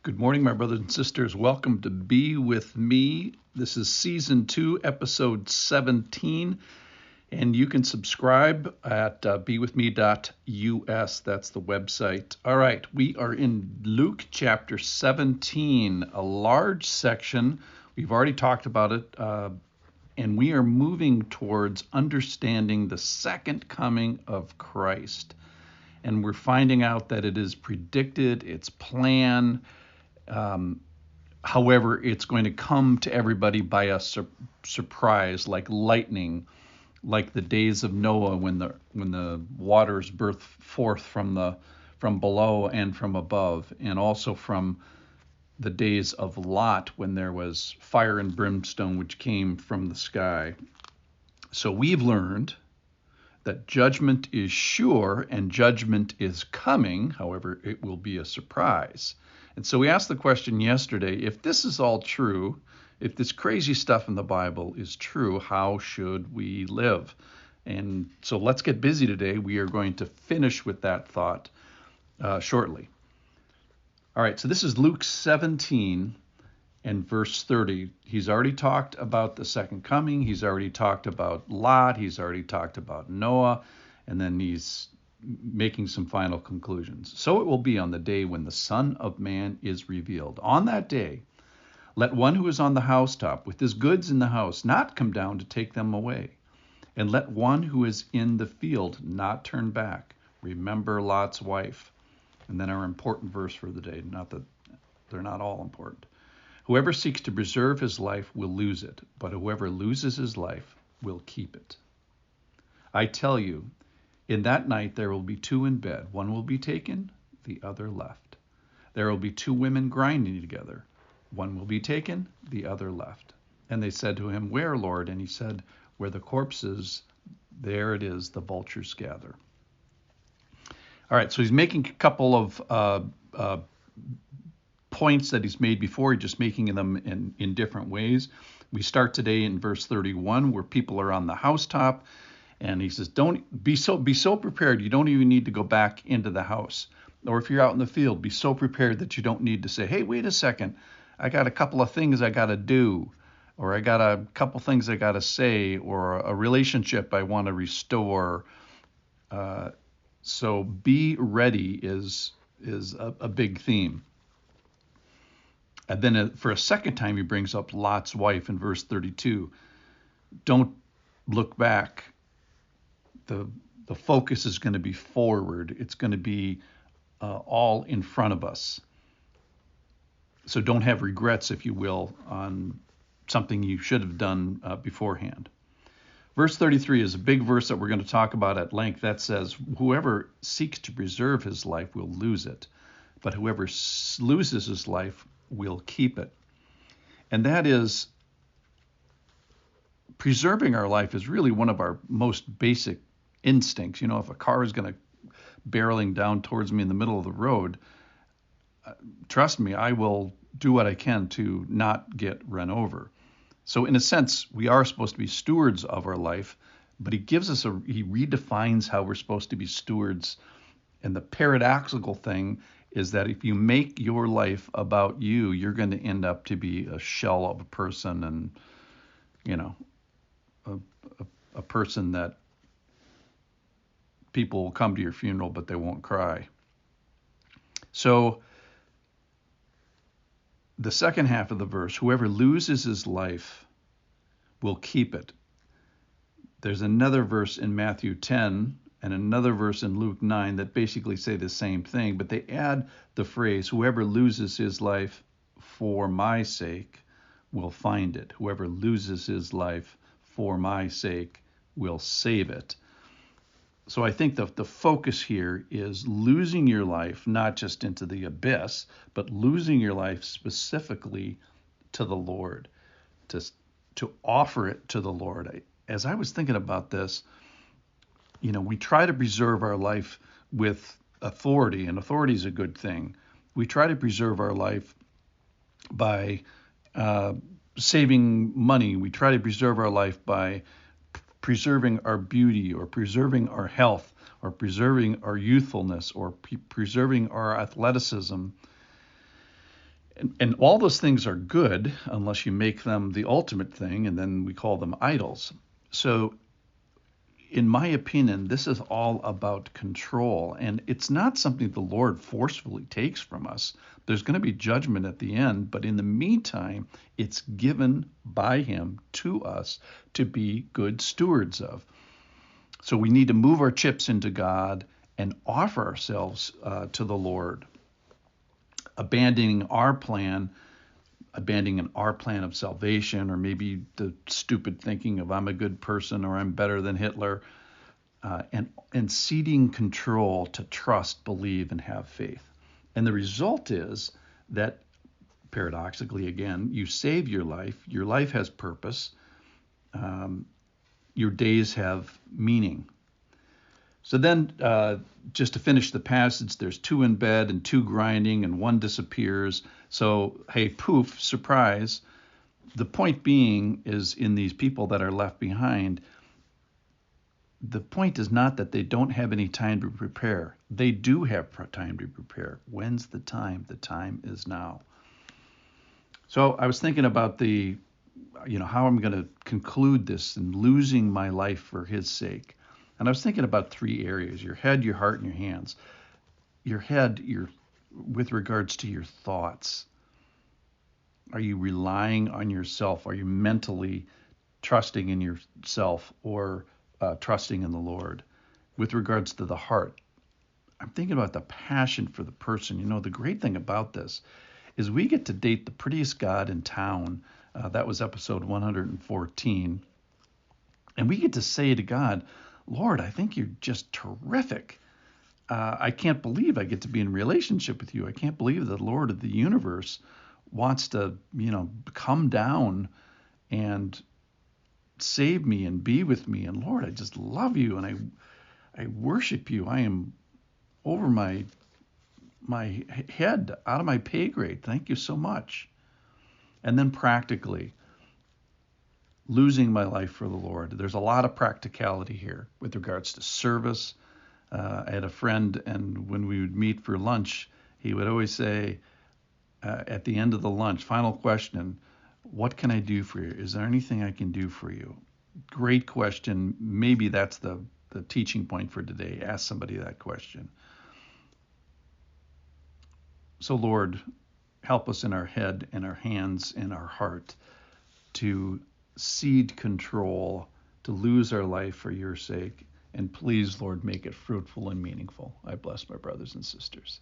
Good morning, my brothers and sisters. Welcome to Be With Me. This is Season 2, Episode 17, and you can subscribe at bewithme.us. That's the website. All right, we are in Luke chapter 17, a large section. We've already talked about it, and we are moving towards understanding the second coming of Christ. And we're finding out that it is predicted, it's planned. However, it's going to come to everybody by a surprise, like lightning, like the days of Noah when the waters burst forth from below and from above, and also from the days of Lot when there was fire and brimstone which came from the sky. So we've learned that judgment is sure and judgment is coming. However, it will be a surprise. And so we asked the question yesterday, if this is all true, if this crazy stuff in the Bible is true, how should we live? And so let's get busy today. We are going to finish with that thought shortly. All right, so this is Luke 17 and verse 30. He's already talked about the second coming. He's already talked about Lot. He's already talked about Noah. And then he's making some final conclusions. So it will be on the day when the Son of Man is revealed. On that day, let one who is on the housetop with his goods in the house not come down to take them away. And let one who is in the field not turn back. Remember Lot's wife. And then our important verse for the day. Not that they're not all important. Whoever seeks to preserve his life will lose it, but whoever loses his life will keep it. I tell you, in that night there will be two in bed. One will be taken, the other left. There will be two women grinding together. One will be taken, the other left. And they said to him, Where, Lord? And he said, Where the corpse is, there it is, the vultures gather. All right, so he's making a couple of points that he's made before. He's just making them in different ways. We start today in verse 31, where people are on the housetop. And he says, don't be so prepared. You don't even need to go back into the house. Or if you're out in the field, be so prepared that you don't need to say, hey, wait a second. I got a couple of things I got to do. Or I got a couple things I got to say. Or a relationship I want to restore. So be ready is a big theme. And then for a second time, he brings up Lot's wife in verse 32. Don't look back. The focus is going to be forward. It's going to be all in front of us. So don't have regrets, if you will, on something you should have done beforehand. Verse 33 is a big verse that we're going to talk about at length. That says, whoever seeks to preserve his life will lose it, but whoever loses his life will keep it. And that is, preserving our life is really one of our most basic instincts. You know, if a car is going to barreling down towards me in the middle of the road, trust me, I will do what I can to not get run over. So in a sense, we are supposed to be stewards of our life, but he redefines how we're supposed to be stewards. And the paradoxical thing is that if you make your life about you, you're going to end up to be a shell of a person, and, you know, a person that people will come to your funeral, but they won't cry. So the second half of the verse, whoever loses his life will keep it. There's another verse in Matthew 10 and another verse in Luke 9 that basically say the same thing, but they add the phrase, whoever loses his life for my sake will find it. Whoever loses his life for my sake will save it. So I think the focus here is losing your life, not just into the abyss, but losing your life specifically to the Lord, to offer it to the Lord. As I was thinking about this, you know, we try to preserve our life with authority, and authority is a good thing. We try to preserve our life by saving money. We try to preserve our life by preserving our beauty, or preserving our health, or preserving our youthfulness, or preserving our athleticism. And all those things are good unless you make them the ultimate thing, and then we call them idols. So, in my opinion, this is all about control, and it's not something the Lord forcefully takes from us. There's going to be judgment at the end, but in the meantime, it's given by Him to us to be good stewards of. So we need to move our chips into God and offer ourselves to the Lord, abandoning our plan of salvation, or maybe the stupid thinking of I'm a good person or I'm better than Hitler, and ceding control to trust, believe, and have faith. And the result is that, paradoxically again, you save your life. Your life has purpose. Your days have meaning. So then, just to finish the passage, there's 2 in bed and 2 grinding and 1 disappears. So, hey, poof, surprise. The point being is, in these people that are left behind, the point is not that they don't have any time to prepare. They do have time to prepare. When's the time? The time is now. So I was thinking about how I'm going to conclude this and losing my life for His sake. And I was thinking about 3 areas: your head, your heart, and your hands. Your head, with regards to your thoughts. Are you relying on yourself? Are you mentally trusting in yourself, or trusting in the Lord? With regards to the heart, I'm thinking about the passion for the person. The great thing about this is we get to date the prettiest God in town. That was episode 114. And we get to say to God, Lord, I think you're just terrific. I can't believe I get to be in relationship with you. I can't believe the Lord of the universe wants to, come down and save me and be with me. And Lord, I just love you, and I worship you. I am over my head, out of my pay grade. Thank you so much. And then practically, losing my life for the Lord. There's a lot of practicality here with regards to service. I had a friend, and when we would meet for lunch, he would always say, at the end of the lunch, final question, what can I do for you? Is there anything I can do for you? Great question. Maybe that's the teaching point for today. Ask somebody that question. So Lord, help us in our head and our hands and our heart to cede control, to lose our life for your sake. And please, Lord, make it fruitful and meaningful. I bless my brothers and sisters.